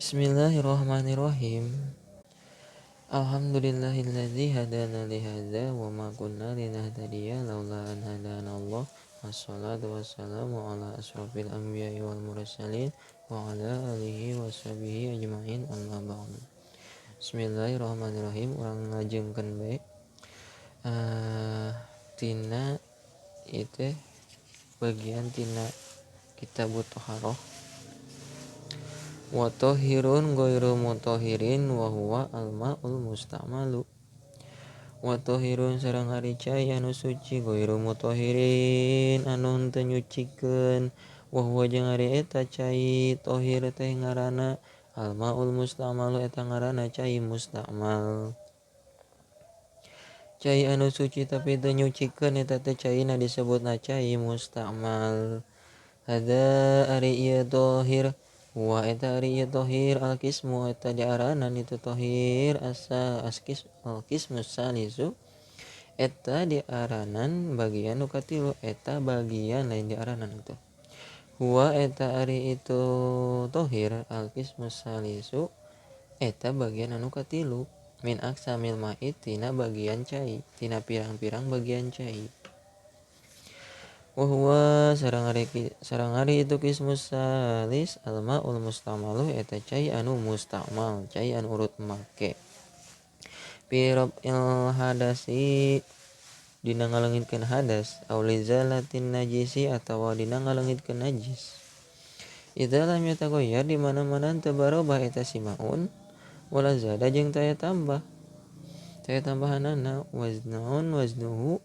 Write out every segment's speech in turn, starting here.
Bismillahirrahmanirrahim. Alhamdulillahilladzi hadana li hadza wa ma kunna linahtadiya laula an hadanallah. Wassalatu wassalamu ala asrofil anbiya'i wal mursalin wa ala alihi wa sahbihi ajma'in amma ba'd. Bismillahirrahmanirrahim. Urang ngajengkeun bae tina itu bagian tina kitabut thaharah. Wa tahirun ghairu mutahhirin wa huwa al-ma'ul musta'malu. Wa tahirun sareng ari cai anu suci ghairu mutahhirin anu henteu nyucikeun wa huwa jeung ari eta cai tahir teh ngaranna al-ma'ul musta'malu eta ngaranna cai musta'mal. Cai anu suci tapi teu nyucikeun eta teh caina disebutna cai musta'mal. Hada ari ieu tahir wa eta ari ieu tahir al-qismu eta diaranan itu tahir al-qismu salisu eta diaranan bagian nu katilu eta bagian lain diaranan itu. Huwa eta ari itu tahir al-qismu salisu eta bagian anu katilu min aqsamil ma'id tina bagian cai tina pirang-pirang bagian cai. Wa huwa sareng ari itu qismus salis al-ma'ul musta'malu eta cai anu musta'mal cai anu urut make. Pirab il hadasi dina ngaleungitkeun hadas aw lizalatin najisi atawa dina ngaleungitkeun najis. Idza lam yatagoyyar di mana-mana teu barobah eta si maun wala zada jeung teu tambah. Teu tambahanana waznuhu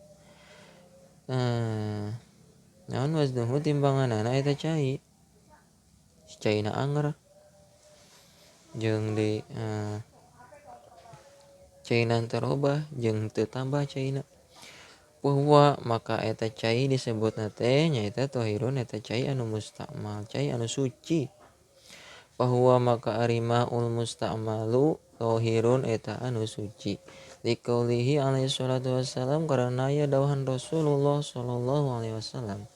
naon waznuhu timbanganana eta cai. Si caina anger jeung di caina teu robah jeung teu tambah caina. Wa maka eta cai disebutna teh nyaeta tahirun eta cai anu musta'mal cai anu suci. Bahwa maka ari ma'ul musta'malu tahirun eta anu suci. Liqaulihi alaihi salatu wassalam karana aya dawuhan Rasulullah sallallahu alaihi wasallam.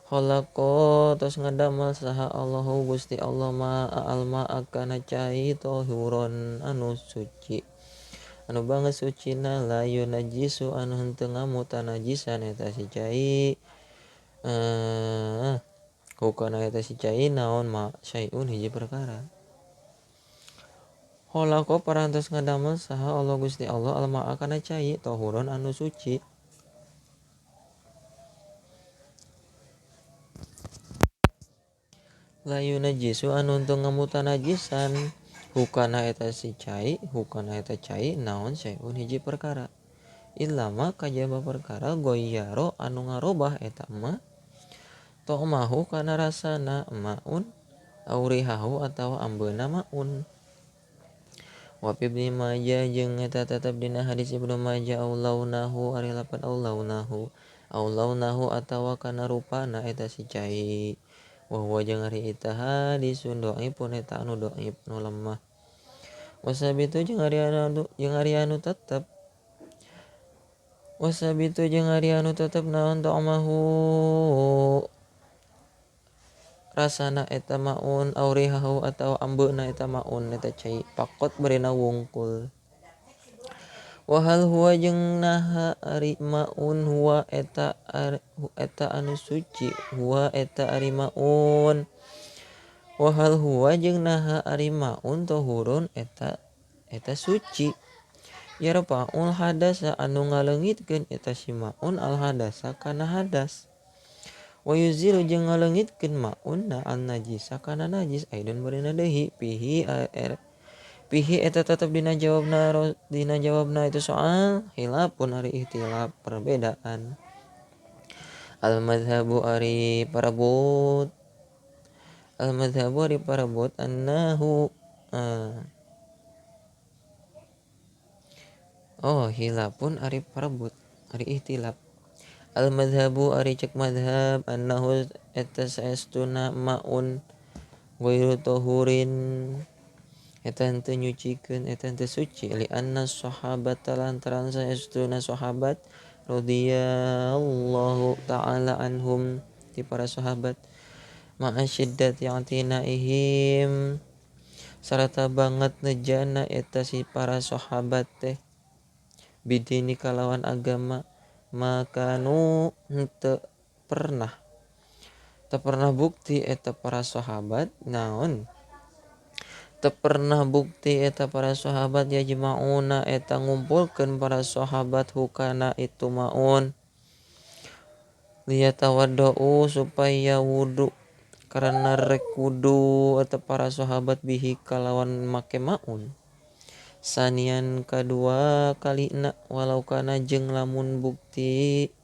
Khalaqa tos ngadamel saha Allahu Gusti Allah ma'a kana cai tahuron anu suci. Anu banget sucina la yunajjisu anu henteu ngamutan najisan eta si cai. Hukana eta si cai naon syai'un hiji perkara. Khalaqa parantos ngadamel saha Allah Gusti Allah al-ma'a kana cai tahuron anu suci. La yunajjisu anu henteu ngamutan najisan hukana eta cai naon syai'un hiji perkara. Illama kajaba perkara goyyaro anu ngarobah eta mah ta'mahu kana rasana maun aurihahu atawa ambeuna maun. Wa Ibnu Majah jeung eta tetep dina hadis Ibnu Majah aulaunahu ari lapan aulaunahu atawa kana rupana eta si cai. Wa huwa jeung ari eta hadisun dhaifun eta anu dhaif nu lemah. Wasabitu jeung ari anu tetep naon ta'mahu rasana eta maun aurihahu atawa ambeuna eta maun eta cai pakot barina wungkul. Wa hal huwa jeung naha ari maun huwa eta anu suci huwa eta ari maun. Wa hal huwa jeung naha ari maun tahurun eta suci. Yarfa'ul hadasa anu ngaleungitkeun eta si maun al hadasa kana hadas. Wa yuzilu jeung ngaleungitkeun maun na al najisa kana najis aidon barina deui pihi eta tetep dina jawabna itu soal hilafun ari ihtilaf perbedaan. Al-madhabu ari parabot annahu hilafun ari parabot ari ihtilaf. Al-madhabu ari cek madhab annahu eta saestuna maun ghairu tahurin eta henteu nyucikeun eta henteu suci li anna sahabata lantaran saestuna sahabat radhiyallahu ta'ala anhum ti para sahabat ma'a syiddati i'tinaihim sarata banget nejana eta si para sahabat teh bidini kalawan agama maka nu henteu pernah bukti eta para sahabat naon teu pernah bukti eta para sahabat yajma'una eta ngumpulkeun para sahabat hukana itu maun liyatawaddau supaya wudu karena rek wudu eta para sahabat bihi kalawan make maun sanian kadua kalina walau kana jeung lamun bukti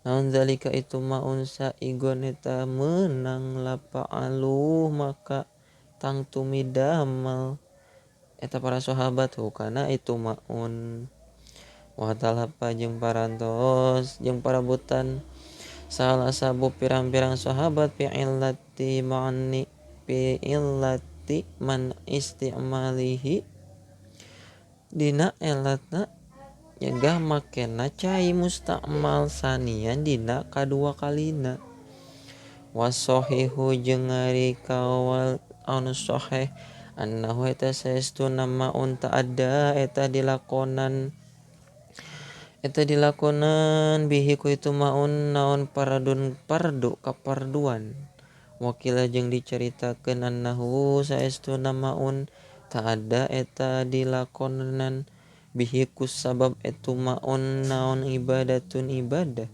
naon zalika itu maun saigon eta meunang lapa'aluh maka tang tumidamal eta para sahabat hukana itu maun wa talapa jeung parantos jeung parabutan salah sabu pirang-pirang sahabat fi illati man istimalihi dina elatna nyegah makena cai mustakmal sanian dina kadua kalina wasohihu jeung ari kawal anu sahih annahu eta saestuna maun ta'adda eta dilakonan bihi ku itu maun naon fardu kaparduan wakila jeung dicaritakeun annahu saestuna maun ta'adda eta dilakonan bihi ku sabab etu maun naon ibadatun ibadah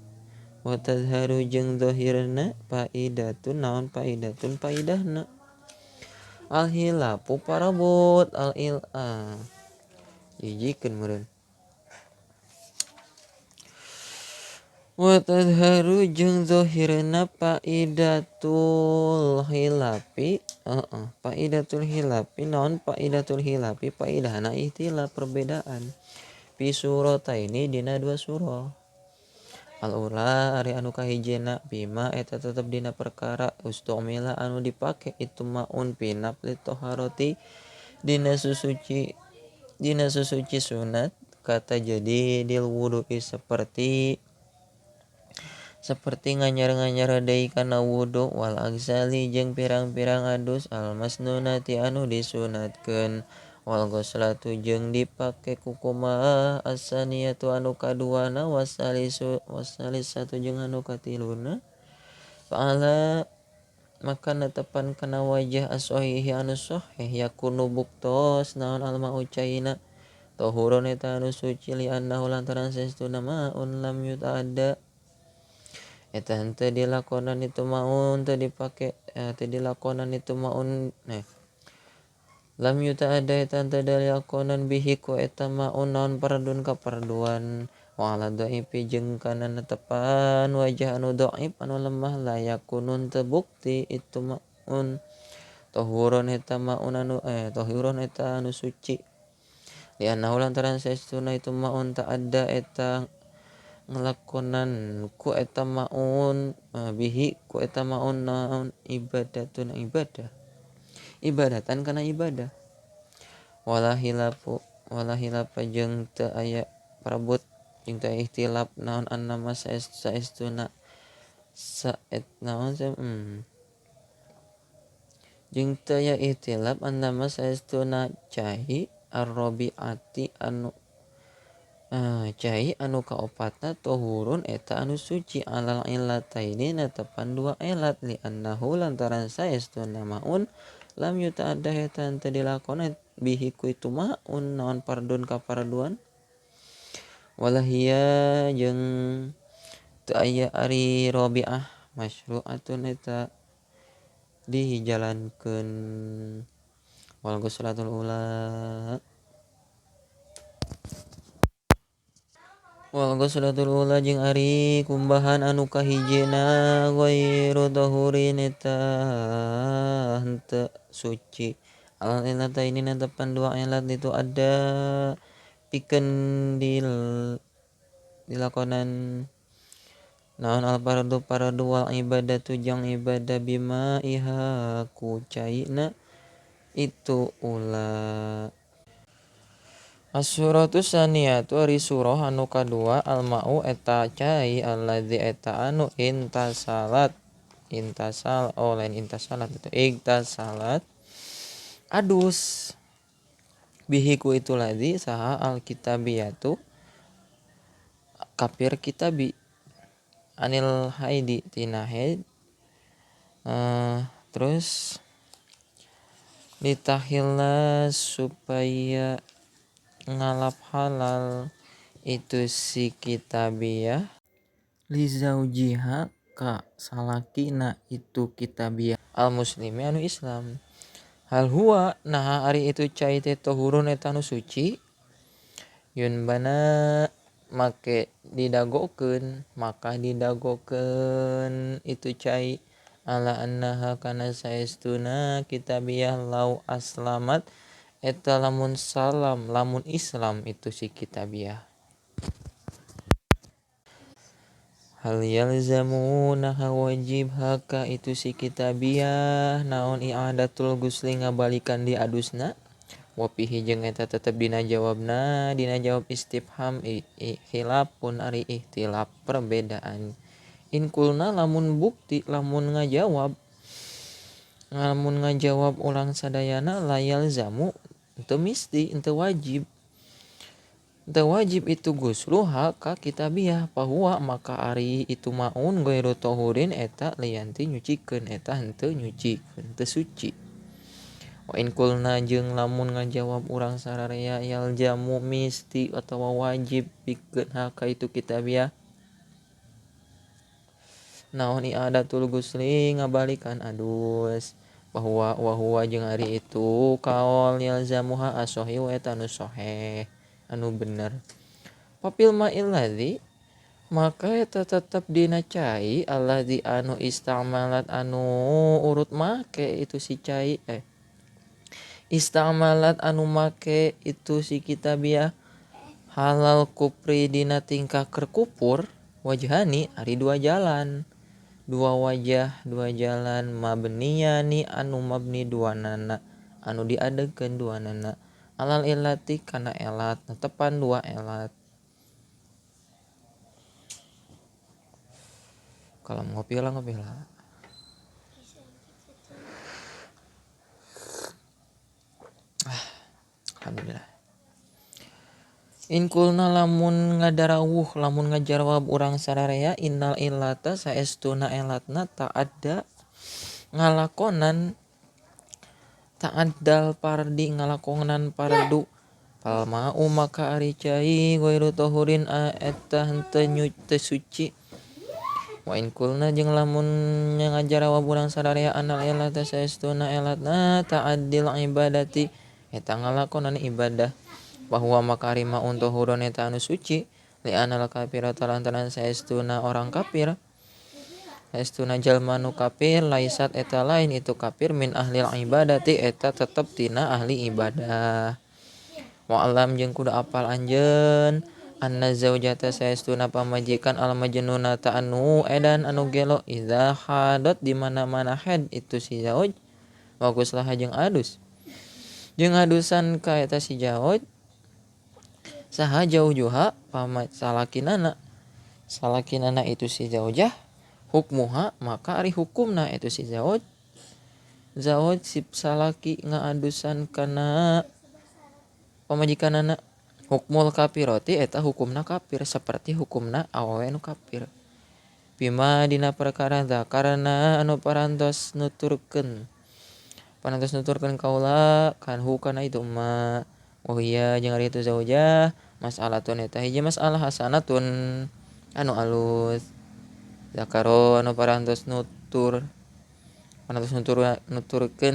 wa tazharu jeung zahirna faidatun naon faidatun faidahna al hilafu parabot al il'a jijikeun meureun wa tazharu jeung zahirna faidatul hilafi faidatul hilafi naon faidatul hilafi faidahna ihtilaf perbedaan fi surataini dina dua surah al ula ari anu kahijina bima eta tetep dina perkara ustumila anu dipake itu maun pinap li toharoti dina susuci sunat kata jadi dil wudu'i seperti nganyar deui kana wudu wal agsali jeung pirang-pirang adus al masnunati anu disunatkeun wal ghuslatu jeung dipake kumaha asaniyatu anu kaduana wasalisatu jeung anu katiluna fa'ala maka netepan kana wajah as-shahihi anu sahih yakunu buktos naon alma'u caina tahurun eta anu suci li annahu lantaran saestuna maun lam yuta'adda eta henteu dilakonan itu maun teu dilakonan itu maun lam yuta'adda eta henteu dilakonan bihi ku eta maun naon fardun kaparduan wa ala dhaifi jeung kana netepan wajah anu dhaif anu lemah la yakunun teu bukti itu maun tahurun eta anu suci li annahu lantaran saestuna itu maun ta'adda eta ngelakonan ku eta maun bihi ku eta maun naon ibadatan kana ibadah wala hilafa jeung teu aya parabot jeung teu ihtilaf naon annama saestuna jeung teu aya ihtilaf annama saestuna cai ar-rabi'ati cai anu kaopatna tahurun eta anu suci alal illataini netepan dua elat li annahu lantaran saestuna maun lam yuta'adda eta henteu dilakonan bihi ku itu maun naon fardun kaparduan walahia jeung teu aya ari rabi'ah masyru'atun eta dijalankeun wal ghuslatul ula jeung ari kumbahan anu kahijina ghairu dhahurin eta henteu suci alal illataini netepan dua elat itu ada pikeun dilakonan naon al fardu wal ibadatu jeung ibadah bima iha ku caina itu ula as-suratu saniyatu ari surah anu kadua al-ma'u eta cai alladzi eta anu intasalat adus bihiku itu lagi saha alkitabiyatu kapir kitabi anil haidi tina haid. Terus litahillah supaya ngalap halal itu si kitabiyah lizaujiha ka salakina itu kitabiyah al muslimi anu Islam. Hal huwa nah ari itu cai teh tohurun eta anu suci yun bana make didagokeun maka didagokeun itu cai ala annaha kana saestuna kitabiyah lau aslamat eta lamun salam lamun Islam itu si kitabiyah. Hal yalzamu naha wajib haka itu si kitabiyah naon i'adatul gusli ngabalikan di adusna wapihi jeung eta tetep dina jawab istifham khilafun ari ikhtilaf perbedaan. In kulna lamun bukti lamun ngajawab ulang sadayana layal zamu teu misti teu wajib itu gusluha ka kitabiyah pahuwa maka ari itu maun ghairu tahurin eta lianti nyucikeun eta henteu nyucikeun teu suci. Wa in kulna jeung lamun ngajawab urang sararea yal jamu misti atawa wajib pikeun haka itu kitabiyah naon i'adatul gusli ngabalikan adus wa huwa jeung ari itu kaol yalzamuha as-shahihu eta anu sahih anu bener. Papil ma'il ladzi maka eta tetep dina cai alladzi anu istamalat anu urut make itu si cai istamalat anu make itu si kitabiyah halal kupri dina tingkah keur kupur wajhani ari dua jalan dua jalan mabniyani anu mabni duanana anu diadegkeun duanana alal illati kana elat netepan dua elat. Kalau ngopi lah. Alhamdulillah. In kulna lamun ngadarawuh lamun ngajawab urang sararea innal illata saestuna elatna ta'adda ngalakonan ta'addal pardi ngalakonan pardu palma'u maka ari cai ghairu tahurin eta henteu suci. Wa in kulna jeung lamun ngajarawab urang sararea annal illata saestuna elatna ta'addil ibadati eta ngalakonan ibadah bahwa maka ari maun tahurun eta anu suci li anal kafirata lantaran saestuna orang kafir saestuna jalma nu kafir laisat eta lain itu kafir min ahlil ibadati eta tetep tina ahli ibadah. Wa alam jeung kudu apal anjeun anna zaujata saestuna pamajikan al majnunata anu edan anu gelo idza hadat di mana-mana haid itu si zauj bagus lah jeung adus jeung adusan ka eta si zauj saha jaujuha salakinana itu si zaujah hukmuha maka ari hukumna itu si zauj si salaki ngaadusan kana pamajikanana hukmul kafirati eta hukumna kafir saperti hukumna awewe nu kafir bima dina perkara zakarna anu parantos nuturkeun kaula kan hukana itu ma wahia jeung ari itu zaujah mas'alatun eta hiji masalah hasanatun anu alus zakaro anu parantos nuturkeun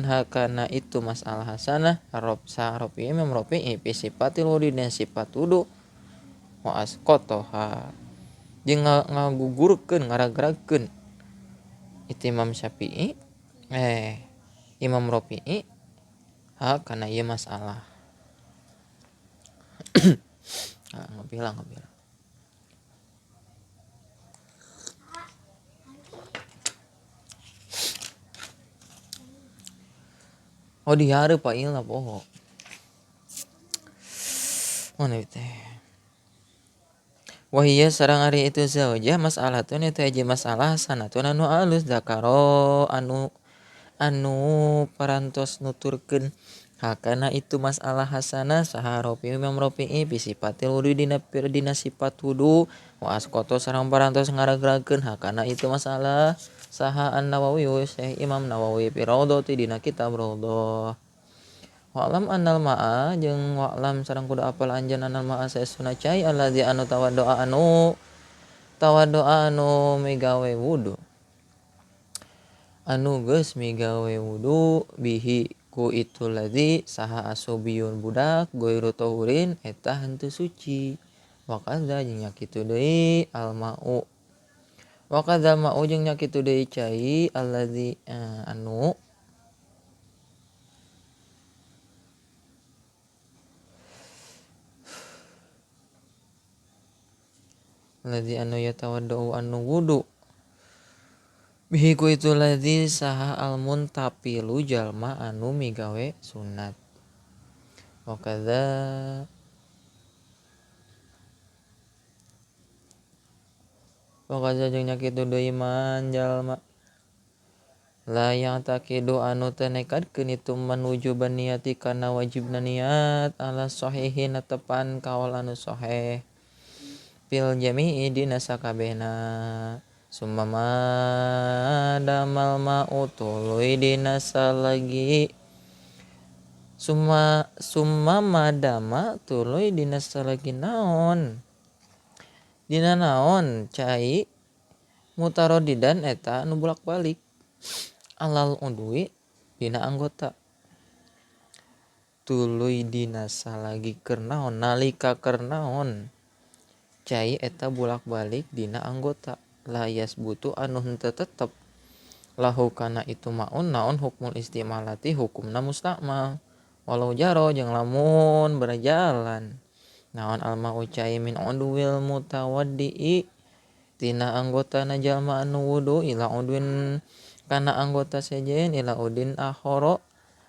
hakana itu masalah hasanah ropi imam ropi fi sifatil wudi dan sifat wudu wa asqatoha jeung ngagugurkeun ngaragragkeun itu Imam Syafi'i Imam Rafi'i hakana ieu masalah. Ngopi lah. Oh di hareup ieu lah poho. Mana teh. Wahia sareng ari itu zaujah masalah tun eta hiji masalah sanatun anu alus zakaro anu anu parantos nuturkeun hakana itu masalah hasanah saha Rafi Imam Rafi'i fi sifatil wudu dina sifat wudu wa asqoto sareng parantos ngaragrakeun hakana itu masalah saha An-Nawawi Syekh Imam Nawawi fi Raudhati dina kitab Raudhah. Wa'lam annal ma'a jeung wa'lam sareng kudu apal anjeun annal ma'a saestuna cai allazi anu tawaddoa anu migawe wudu anu geus migawe wudu bihi ku itu ladzi saha asobiyun budak goiru tahurin eta henteu suci wa kadza jeung nya kitu deui al ma'u wa kadza ma'u jeung nya kitu deui cai allazi anu yatawaddau anu wudu bihi ku itu ladzi saha al muntapilu jalma anu migawe sunat wa kadza jeung nya kitu deui man jalma la yang takidu anu teu nekadkeun itu menuju niati kana wajibna niat ala sahihin netepan kaul anu sahih fil jami'i dina sakabehna summa damal ma'u tuluy dina salagi summa madama tuluy dina salagi naon dina naon cai mutarodidan eta anu bolak-balik alal udwi dina anggota tuluy dina salagi keur naon nalika keur naon cai eta bolak-balik dina anggota layas butuh anu henteu tetep lahu kana itu maun naon hukmul istimalati hukumna mustakmal walau jaro jeung lamun berjalan naon almau cai min udwil mutawaddi tina anggotana jalma anu wudu ila udwin kana anggota sejen ila udin akhoro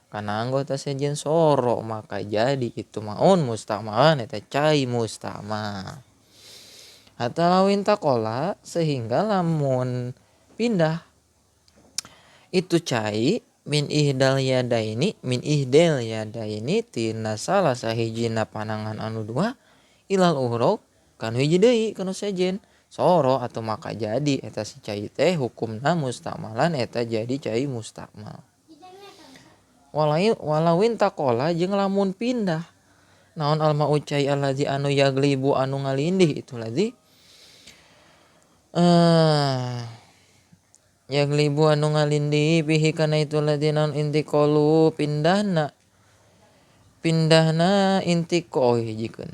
kana anggota sejen soro maka jadi itu maun mustakmalan eta cai mustakmal hatta lawin takola sehingga lamun pindah itu cai min ihdal yadaini tina salah sahijina panangan anu dua ilal uhrok kan hiji deui kana sejen soro atau maka jadi eta si cai teh hukumna mustakmalan eta jadi cai mustakmal walawin takola jeung lamun pindah naon alma ucai allazi anu yaglibu anu ngalindih itu ladzi yaglibu anu ngalindih bihi kana itu ladzi naon intiqalu pindahna intiqo hijikeun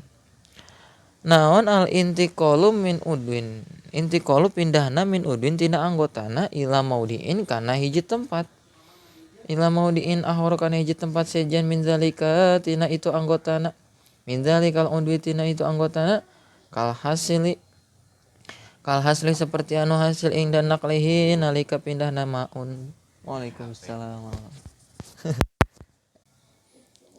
naon al intiqalu min udwin intiqalu pindahna min udwin tina anggotana ila maudiin kana hiji tempat ila maudiin ahor kana hiji tempat sejen min zalika tina itu anggotana min zalikal udwi tina itu anggotana kal hasli seperti anu hasil ing dan naklihi nalika pindahna maun. Waalaikumsalam.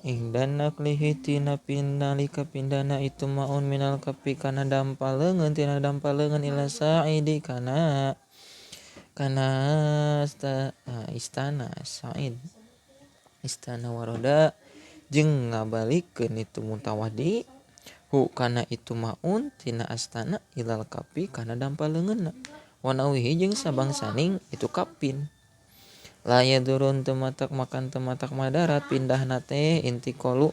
Ing dan naklihi tina nalika pindahna itu maun minal kapi kana dampaleungeun tina dampaleungeun ila sa'idi kana istana Sa'id istana waroda jeung ngabalikeun itu mutawaddi hu kana itu maun tina astana ilal kapi kana dampaleungeunna wa nawihi jeung sabangsaning itu kapin la yadurun teu matak makan teu matak madarat pindahna teh intiqalu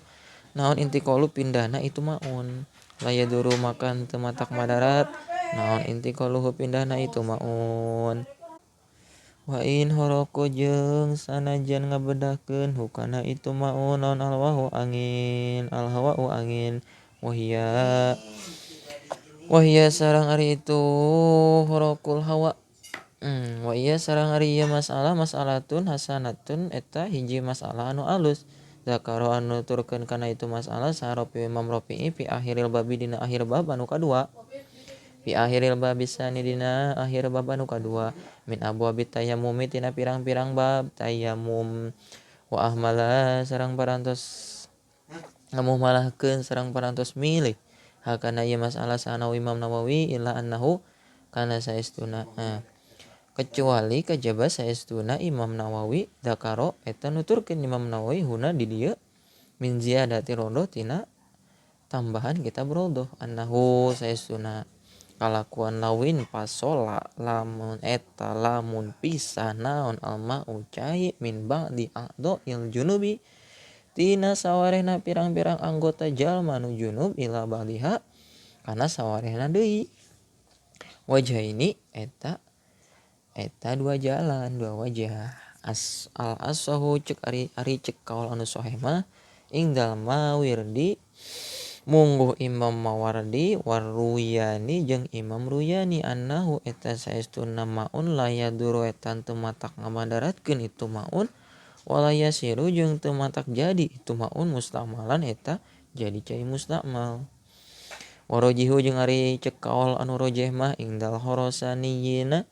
naon intiqalu pindahna itu maun la yaduru makan teu matak madarat naon intiqalu pindahna itu maun wa in horoko jeung sanajan ngabedahkeun hukana itu maun naon alwahau angin wahia sareng ari itu horokul hawa wahia sareng ari ieu masalatun hasanatun eta hiji masalah anu alus zakaro anu turkeun kana itu masalah saropi Imam Rafi'i fi akhiril babi dina akhir bab anu kadua fi akhiril bab bisani dina akhir bab anu kadua min abwabit tayammum tina pirang-pirang bab tayammum wa ahmala sareng parantos ngamuhmalahkeun sareng parantos milih hakana ieu masalah sanawi Imam Nawawi illa annahu kana saestuna kecuali kajaba saestuna Imam Nawawi dakaro eta nuturkeun Imam Nawawi huna di dieu min ziyadati rodoh tina tambahan kitab rodoh annahu saestuna kalakuan lawin pasola lamun eta lamun pisah naon alma ucai min ba'di a'do il junubi tina sawarehna pirang-pirang anggota jalma nu junub ila baliha kana sawarehna deui wajah ini eta dua jalan dua wajah al asahu cek ari cek kaul anu sahih mah ingdal mawirdi mungguh Imam Mawardi warruyani jeung Imam Ruyani annahu eta saestuna maun layaduru etan teu matak ngabadaratkeun itu maun walaya siru jeung teu matak jadi itu maun mustamalan eta jadi cai mustamal warojihu jeung ari cek kaul anu rojeh mah ingdal khorosaniyina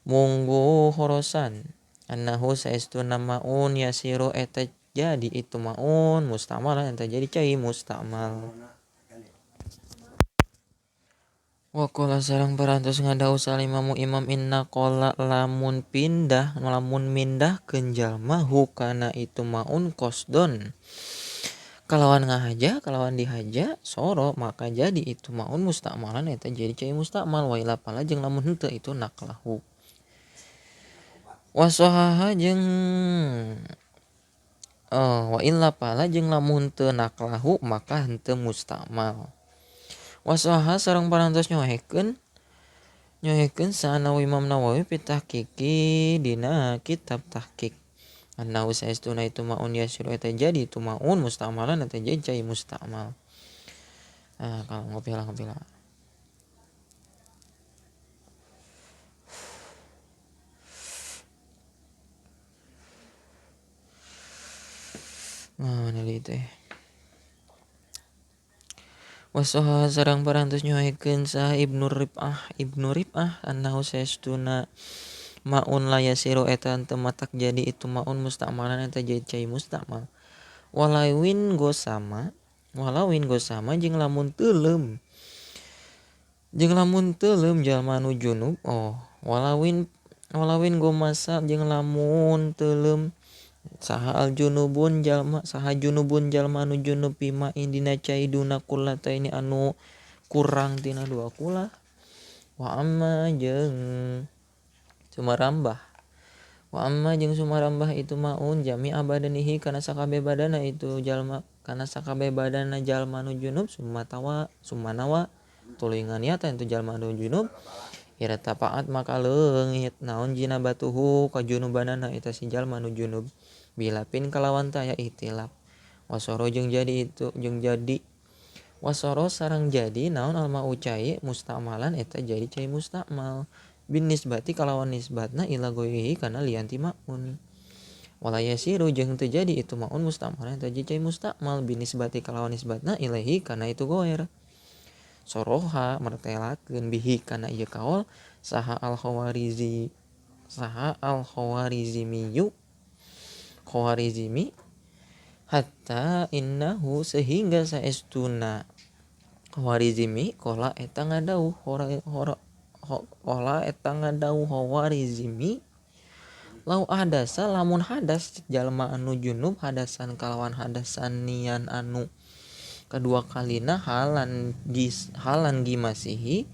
munggu khorosan annahu saestuna maun yasiru eta jadi itu maun mustamalan eta jadi cai mustamal wa qala sareng parantos ngadahu salimamu imam inna qala lamun mindahkeun jalma hukana itu maun qasdon kalawan ngahaja kalawan dihaja soro maka jadi itu maun mustamalan eta jadi cai mustamal wa ila pala jeung lamun henteu itu naklahu wasohaha jeung wa illa pala jeung lamun teu naklahu maka henteu mustamal wasohaha sareng parantos nyohekeun sanawi Imam Nawawi pitahqiqi dina kitab tahqiq annahu saestuna itu maun yasiru eta jadi itu maun mustamalan eta jadi cai mustamal kalau ngopi lah mana di teh wasoha sareng parantos nyohekeun sa Ibnu Rib'ah annahu saestuna maun layasiru eta teu matak jadi itu maun mustamalan eta jadi cai mustamal walawin gosama jeung lamun teuleum jalma nu junub walawin gomasa jeung lamun teuleum saha junubun jalma nu junub pima indina cai duna kullataini anu kurang tina dua kula wa amma jeung sumarambah itu maun jami abadanihi kana sakabeh badana itu jalma kana sakabeh badana jalma nu junub sumanawa tuluy nganiatan itu jalma nu junub iratapaat maka leungit naon jinabatuhu kajunubanana eta si jalma nu junub bilapin kalawan taya ihtilaf wasoro jeung jadi wasoro sareng jadi naon alma ucai mustamalan eta jadi cai mustamal bin nisbati kalawan nisbatna ila goihi kana lianti maun walaya siru jeung teu jadi itu maun mustamalan eta jadi cai mustamal bin nisbati kalawan nisbatna ilahi kana itu goer soroha martelakeun bihi kana ieu kaul saha al khawarizmi hatta innahu sehingga saestuna Khawarizmi qala eta ngadauh Khawarizmi lau hadasa lamun hadas jalma anu junub hadasan kalawan hadasan nian anu kedua kalina halan gimasihi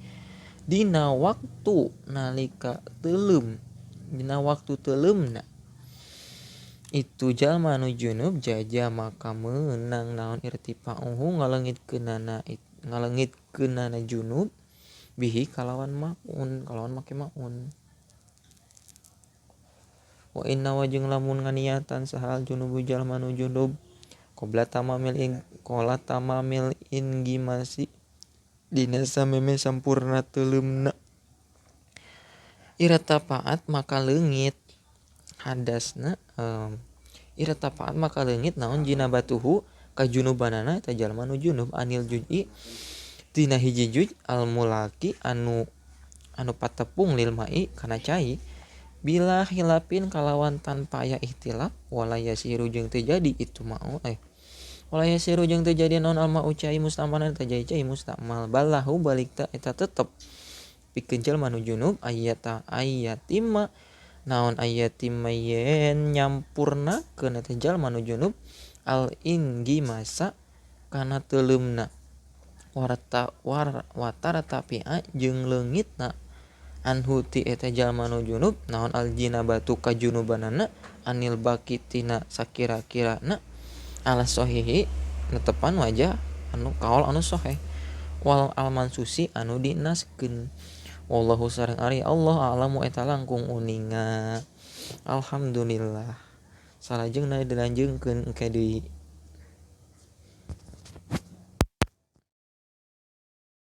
dina waktu nalika teuleumna itu jalma anu junub jaja maka meunang naon irtifa'uhu ngaleungitkeunana junub bihi kalawan make maun wa inna wajeng lamun nganiatan sahal junubu jalma nu junub qobla tamamil ingimasi dina sameme sampurna teuleumna iratapaat maka leungit hadasna iratapaat maka leungit naon jinabatuhu kajunubanana eta jalma nu junub anil juz'i tina hiji juz al mulaki anu patepung lil mai kana cai bila hilapin kalawan tanpa aya ihtilaf walaya siru jeung teu jadi itu mau walaya siru jeung teu jadi naon alma ucai mustamalan eta jadi cai mustamal balahu balikta eta tetep pikeun jalma nu junub ayatima naon ayatima yen nyampurnakeun eta jalma nu junub al inggi masa kana teuleumna watara tapia jeung leungitna anhu ti eta jalma nu junub naon aljinabatu kajunubanana anil baki tina sakira-kirana ala sahihi netepan wajah anu kaol anu sahih wal almansusi anu dinaskeun wallahu sareng ari Allah a'lamu eta langkung uninga. Alhamdulillah salajengna dilanjutkeun engke deui.